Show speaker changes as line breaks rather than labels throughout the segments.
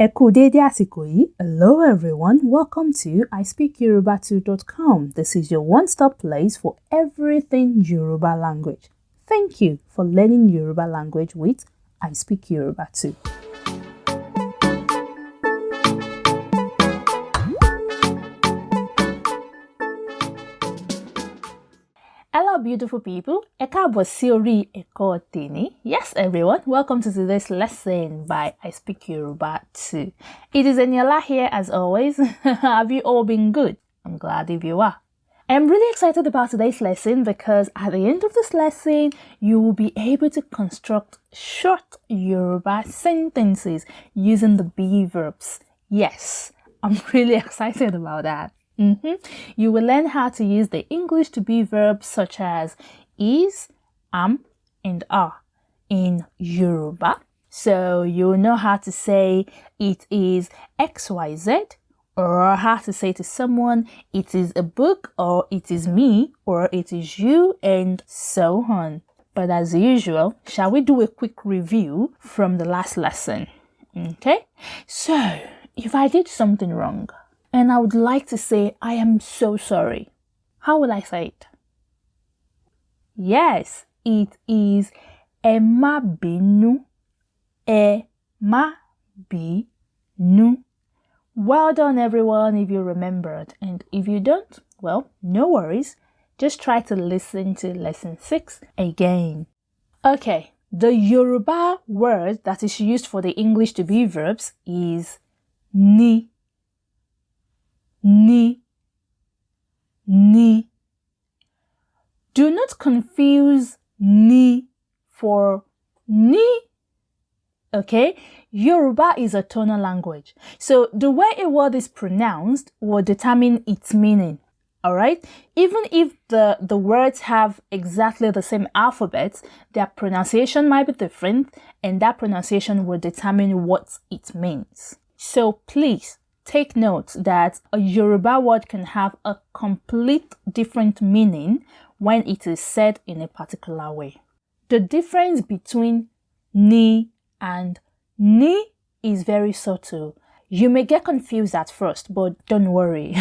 Ẹ kú dédé àsìkò yìí. Hello everyone, welcome to ispeakyoruba2.com. This is your one-stop place for everything Yoruba language. Thank you for learning Yoruba language with I Speak Yoruba Too. Hello beautiful people, ẹ káàbọ̀ sí orí ẹ̀kọ́ tèmi. Yes everyone, welcome to today's lesson by I Speak Yoruba Too. It is Eniola here as always. Have you all been good? I'm glad if you are. I'm really excited about today's lesson because at the end of this lesson, you will be able to construct short Yoruba sentences using the be verbs. Yes, I'm really excited about that. You will learn how to use the English to be verbs such as is, am, and are in Yoruba. So you'll know how to say it is XYZ, or how to say to someone it is a book, or it is me, or it is you, and so on. But as usual, shall we do a quick review from the last lesson? Okay, so if I did something wrong, and I would like to say, I am so sorry. How will I say it? Yes, it is ẹ má bínú. Ẹ má bínú. Well done, everyone, if you remembered. And if you don't, well, no worries. Just try to listen to lesson 6 again. Okay, the Yoruba word that is used for the English to be verbs is ni. Ni. Ni. Do not confuse ni for ni. Okay? Yoruba is a tonal language. So the way a word is pronounced will determine its meaning. Alright? Even if the words have exactly the same alphabet, their pronunciation might be different, and that pronunciation will determine what it means. So please, take note that a Yoruba word can have a complete different meaning when it is said in a particular way. The difference between ni and ni is very subtle. You may get confused at first, but don't worry.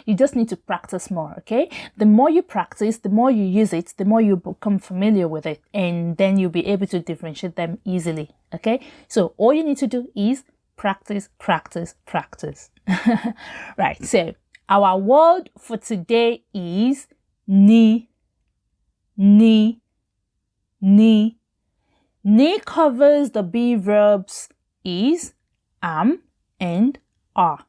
You just need to practice more, okay? The more you practice, the more you use it, the more you become familiar with it, and then you'll be able to differentiate them easily, okay? So all you need to do is practice, practice, practice. Right, so our word for today is ni. Ni. Ni. Ni covers the be verbs is, am, and are.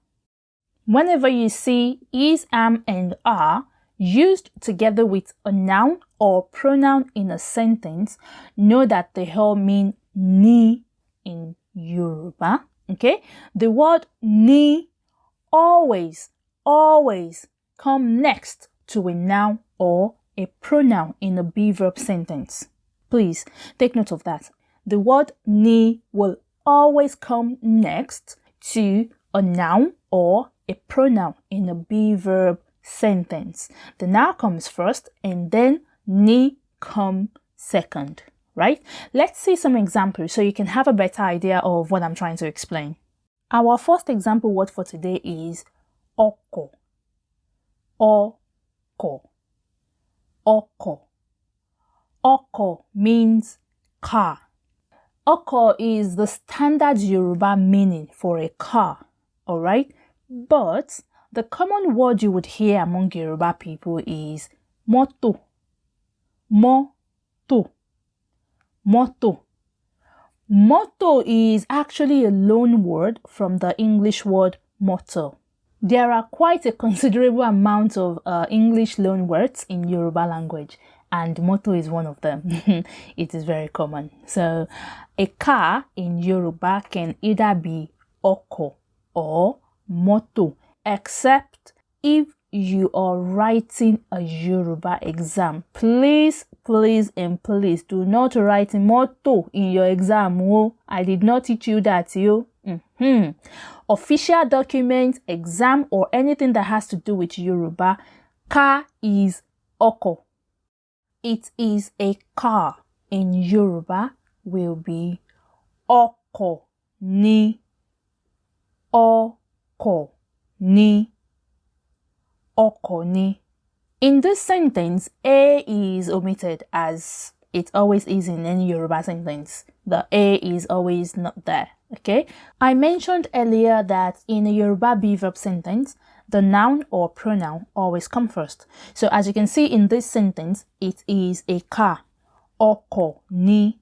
Whenever you see is, am, and are used together with a noun or pronoun in a sentence, know that they all mean ni in Yoruba. Okay, the word ni always come next to a noun or a pronoun in a be verb sentence. Please take note of that. The word ni will always come next to a noun or a pronoun in a be verb sentence. The noun comes first and then ni come second. Right? Let's see some examples so you can have a better idea of what I'm trying to explain. Our first example word for today is oko. Oko. Oko. Oko means car. Oko is the standard Yoruba meaning for a car, alright? But the common word you would hear among Yoruba people is moto. Moto. Motto. Motto is actually a loan word from the English word motto. There are quite a considerable amount of English loan words in Yoruba language, and motto is one of them. It is very common. So a car in Yoruba can either be oko or motto, except if you are writing a Yoruba exam. Please do not write motto in your exam. Oh, I did not teach you that, you. Official documents, exam, or anything that has to do with Yoruba, car is oko. It is a car in Yoruba will be oko ni. Ọkọ̀ ni. Ọkọ̀ ni. In this sentence, A is omitted as it always is in any Yoruba sentence. The A is always not there, okay? I mentioned earlier that in a Yoruba be-verb sentence, the noun or pronoun always come first. So as you can see in this sentence, it is a car. Ọkọ̀ ni.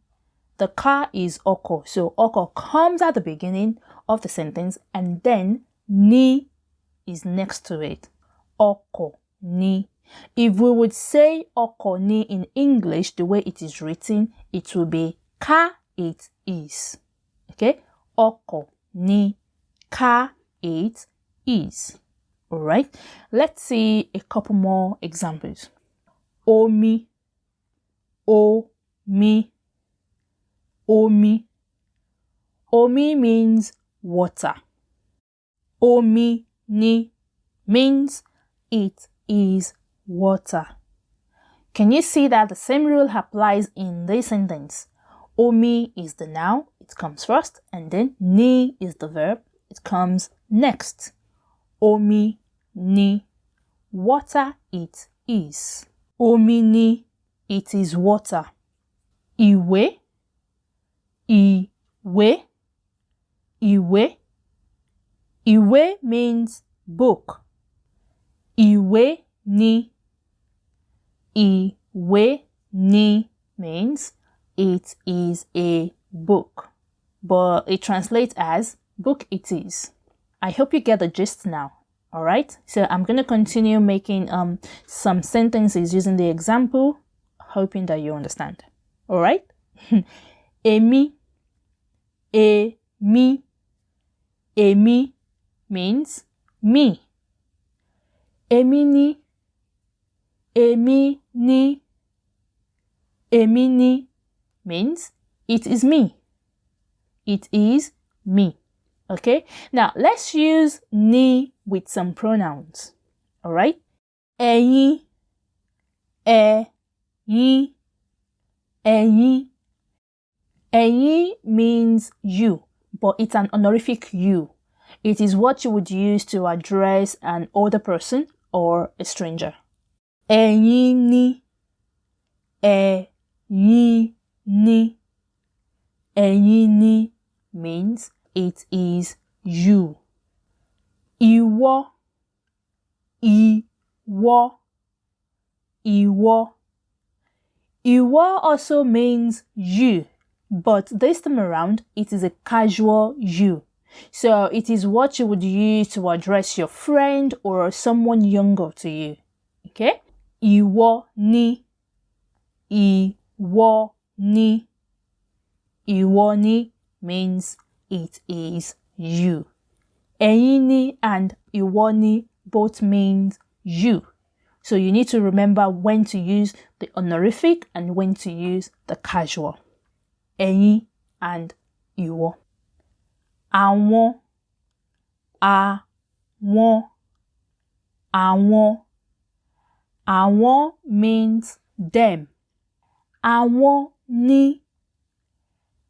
The car is ọkọ̀. So ọkọ̀ comes at the beginning of the sentence and then ni is next to it. Ọkọ̀ ni. If we would say ọkọ̀ ni in English, the way it is written, it will be car it is. Okay? Ọkọ̀ ni. Car it is. Alright? Let's see a couple more examples. Omi. Omi. Omi. Omi means water. Omi ni means it is water. Can you see that the same rule applies in this sentence? Omi is the noun, it comes first, and then ni is the verb, it comes next. Omi ni. Water it is. Omi ni. It is water. Ìwé. Ìwé. Ìwé. Ìwé means book. Ìwé ni. Ìwé ni means it is a book, but it translates as book it is. I hope you get the gist now. All right, so I'm going to continue making some sentences using the example, hoping that you understand. All right. Èmi. Èmi. Èmi means me. Èmi ni. Èmi ni. Èmi ni means it is me. It is me. Okay, now let's use ni with some pronouns. All right. Ẹ̀yin. Ẹ̀yin. Ẹ̀yin. Ẹ̀yin means you, but it's an honorific you. It is what you would use to address an older person or a stranger. Ẹ̀yin ni. Ẹ̀yin ni. Ẹ̀yin ni means it is you. Ìwọ. Ìwọ. Ìwọ. Ìwọ also means you, but this time around, it is a casual you. So it is what you would use to address your friend or someone younger to you. Okay? Ìwọ ni. Ìwọ ni. Ìwọ ni means it is you. Ẹ̀yin ni and ìwọ ni both means you. So you need to remember when to use the honorific and when to use the casual. Ẹ̀yin and ìwọ. Àwọn. Àwọn. Àwọn. Àwọn means them. Àwọn ni.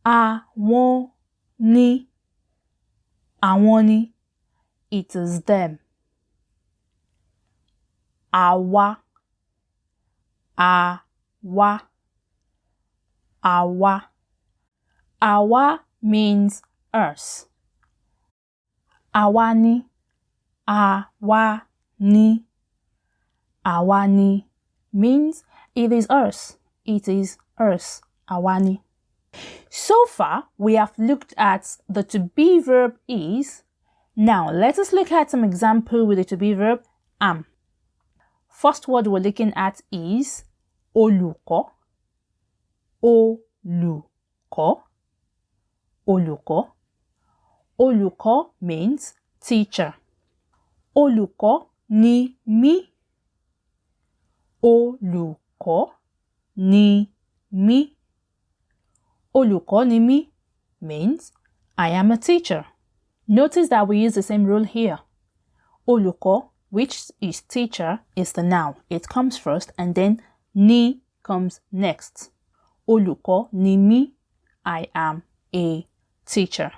Àwọn ni. Àwọn ni. It is them. Àwa. Àwa. Àwa. Àwa means us. Àwa ni. Àwa ni. Àwa ni means it is us. It is us. Àwa ni. So far, we have looked at the to be verb is. Now, let us look at some example with the to be verb am. First word we're looking at is olùkọ́. Olùkọ́. Olùkọ́. Olùkọ́ means teacher. Olùkọ́ ni mí. Olùkọ́ ni mí. Olùkọ́ ni mí means I am a teacher. Notice that we use the same rule here. Olùkọ́, which is teacher, is the noun. It comes first and then ni comes next. Olùkọ́ ni mí. I am a teacher.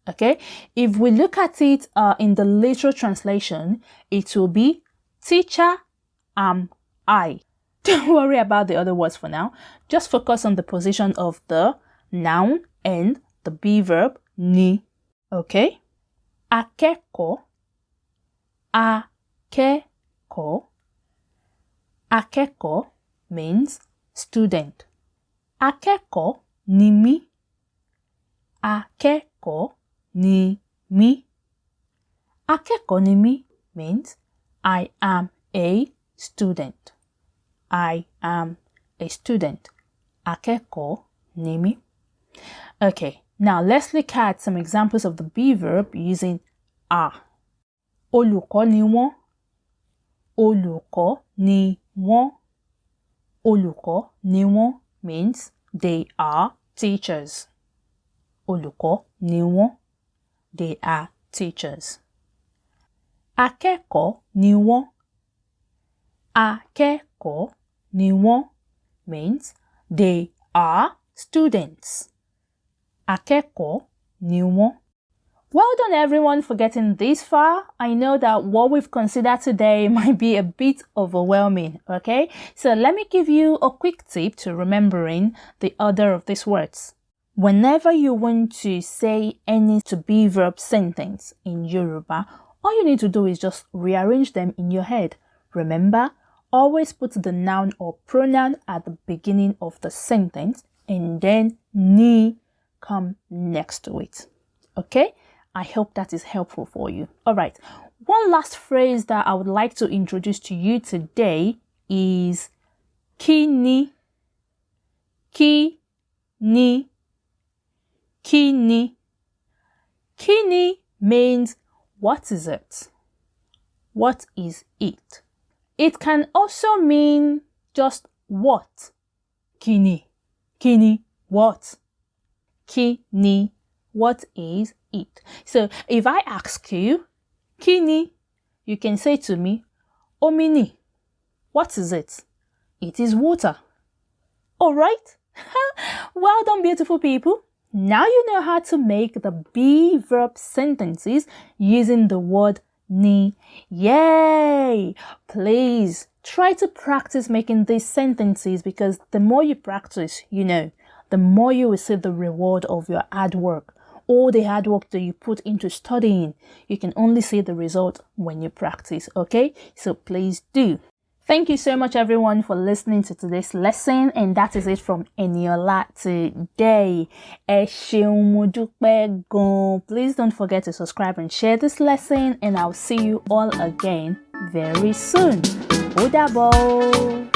Okay, if we look at it in the literal translation, it will be teacher am I. Don't worry about the other words for now. Just focus on the position of the noun and the be verb ni. Okay? Akẹ́kọ̀ọ́, akẹ́kọ̀ọ́. Akẹ́kọ̀ọ́ means student. Akẹ́kọ̀ọ́ ni mí. Akẹ́kọ̀ọ́ ni mí. Akẹ́kọ̀ọ́ ni mí means I am a student. I am a student. Akẹ́kọ̀ọ́ ni mí. Okay, now let's look at some examples of the be verb using a. Olùkọ́ ni wọ́n. Olùkọ́ ni wọ́n. Olùkọ́ ni wọ́n means they are teachers. Olùkọ́ ni wọ́n. They are teachers. Akẹ́kọ̀ọ́ ni wọ́n. Akẹ́kọ̀ọ́ ni wọ́n means they are students. Akẹ́kọ̀ọ́ ni wọ́n. Well done everyone for getting this far. I know that what we've considered today might be a bit overwhelming, okay? So let me give you a quick tip to remembering the order of these words. Whenever you want to say any to-be verb sentence in Yoruba, all you need to do is just rearrange them in your head. Remember, always put the noun or pronoun at the beginning of the sentence and then ni come next to it. Okay? I hope that is helpful for you. All right. One last phrase that I would like to introduce to you today is kini. Kini. Kini. Kini means what is it? What is it? It can also mean just what. Kini. Kini. What? Kini. What is it? So if I ask you, kini, you can say to me, omini. What is it? It is water. All right. Well done, beautiful people. Now you know how to make the be verb sentences using the word ni. Yay! Please try to practice making these sentences because the more you practice, the more you will see the reward of your hard work. All the hard work that you put into studying, you can only see the result when you practice, okay? So please do. Thank you so much everyone for listening to today's lesson, and that is it from Eniola today. Ẹ ṣeun, mo dúpẹ́ gan. Please don't forget to subscribe and share this lesson, and I'll see you all again very soon. Ó dàbọ̀.